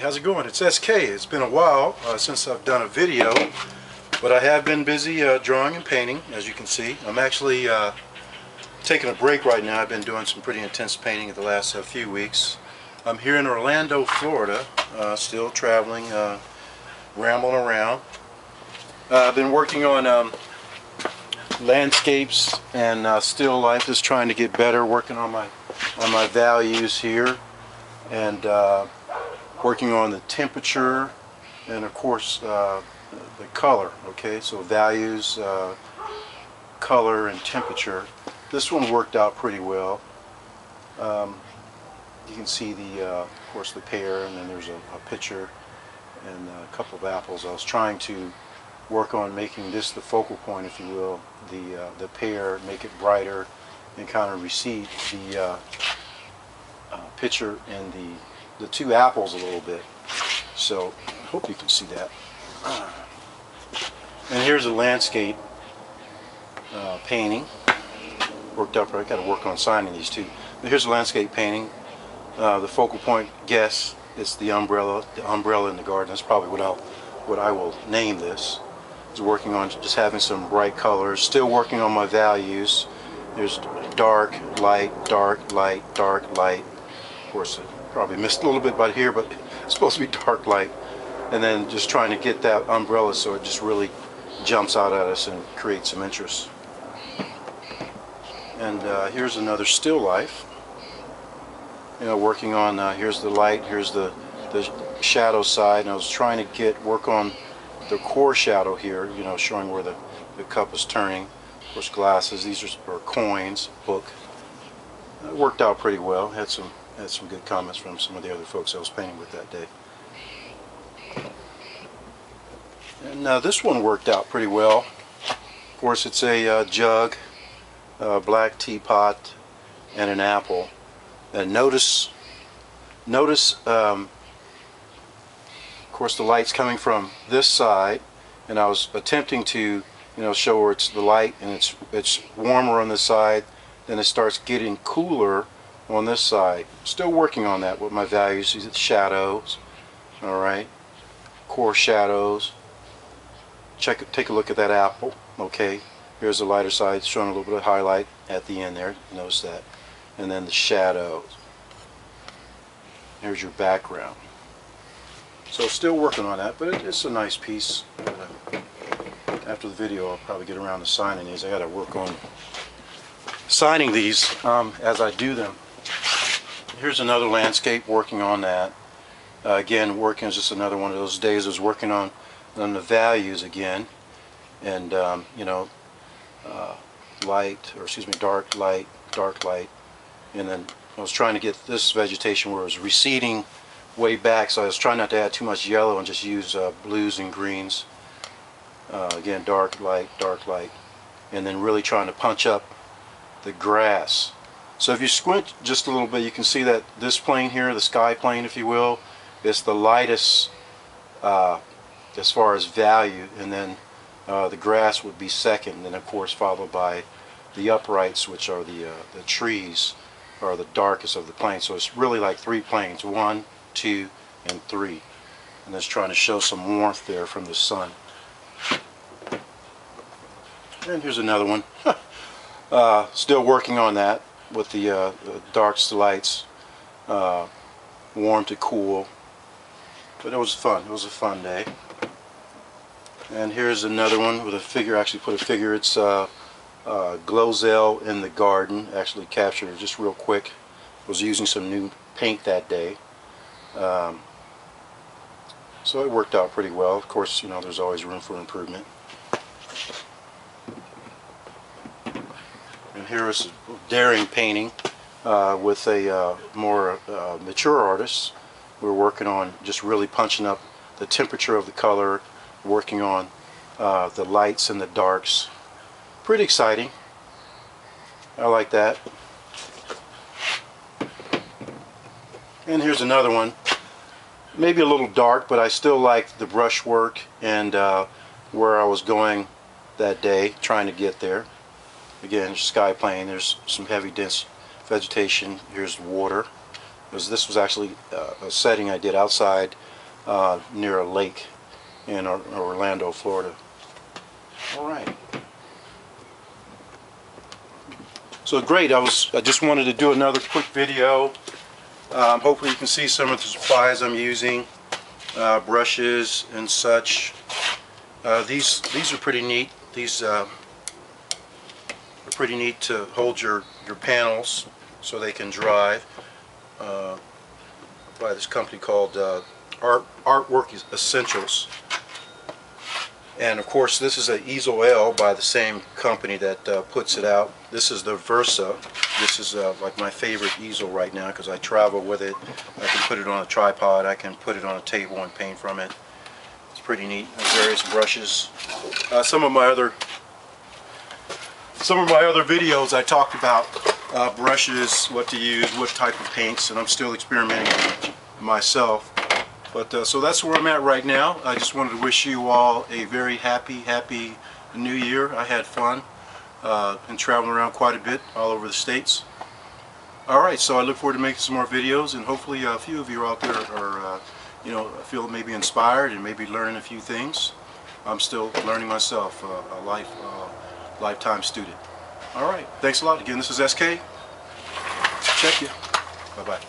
how's it going? It's SK. It's been a while since I've done a video, but I have been busy drawing and painting, as you can see. I'm actually taking a break right now. I've been doing some pretty intense painting the last few weeks. I'm here in Orlando, Florida, still traveling, rambling around. I've been working on landscapes and still life, just trying to get better, working on my values here, and working on the temperature and of course the color. Okay, so values, color and temperature. This one worked out pretty well. You can see of course the pear, and then there's a picture and a couple of apples. I was trying to work on making this the focal point, if you will, the pear, make it brighter and kind of recede the picture and the two apples a little bit. So I hope you can see that. And here's a landscape painting. Worked out. I got to work on signing these too. But here's a landscape painting. The focal point, guess, is the umbrella in the garden. That's probably what I will name this. I was working on just having some bright colors. Still working on my values. There's dark, light, dark, light, dark, light. Of course, I probably missed a little bit by here, but it's supposed to be dark, light. And then just trying to get that umbrella so it just really jumps out at us and creates some interest. And here's another still life. You know, working on here's the light, here's the shadow side, and I was trying to work on the core shadow here, you know, showing where the cup is turning. Of course, glasses, these are coins, book. It worked out pretty well. Had some good comments from some of the other folks I was painting with that day. And this one worked out pretty well. Of course, it's a jug, black teapot, and an apple. And notice, of course, the light's coming from this side, and I was attempting to, you know, show where it's the light and it's warmer on this side, then it starts getting cooler on this side. Still working on that with my values. These are the shadows. All right, core shadows. Take a look at that apple. Okay, here's the lighter side, showing a little bit of highlight at the end there. Notice that. And then the shadows. Here's your background. So still working on that, but it's a nice piece. After the video, I'll probably get around to signing these. I got to work on signing these as I do them. Here's another landscape, working on that. Again, working is just another one of those days I was working on the values again, and you know, light, or excuse me, dark light, and then I was trying to get this vegetation where it was receding way back, so I was trying not to add too much yellow and just use blues and greens. Again, dark light, and then really trying to punch up the grass. So if you squint just a little bit, you can see that this plane here, the sky plane, if you will, is the lightest as far as value, and then the grass would be second, and then of course followed by the uprights, which are the trees, are the darkest of the planes. So it's really like three planes, 1, 2, and 3, and that's trying to show some warmth there from the sun. And here's another one. Still working on that with the darks to lights, warm to cool, but it was fun. It was a fun day. And here's another one with a figure. Actually put a figure. It's Glozell in the garden. Actually captured it just real quick. Was using some new paint that day, so it worked out pretty well. Of course, you know, there's always room for improvement. And here is a daring painting with a more mature artist. We're working on just really punching up the temperature of the color, working on the lights and the darks. Pretty exciting. I like that. And here's another one. Maybe a little dark, but I still like the brushwork and where I was going that day, trying to get there. Again, sky plane. There's some heavy, dense vegetation. Here's water. This was actually a setting I did outside near a lake in Orlando, Florida. All right. So great. I just wanted to do another quick video. Hopefully you can see some of the supplies I'm using, brushes and such. These are pretty neat. These are pretty neat to hold your panels so they can dry. By this company called Artwork Essentials. And of course this is an Easel L by the same company that puts it out. This is the Versa. This is like my favorite easel right now because I travel with it. I can put it on a tripod, I can put it on a table and paint from it. It's pretty neat. Various brushes. Some of my other videos I talked about brushes, what to use, what type of paints, and I'm still experimenting myself. But so that's where I'm at right now. I just wanted to wish you all a very happy New Year. I had fun and traveling around quite a bit all over the States. Alright, so I look forward to making some more videos, and hopefully a few of you out there are feel maybe inspired and maybe learning a few things. I'm still learning myself, a lifetime student. Alright, thanks a lot. Again, this is SK. Check you. Bye-bye.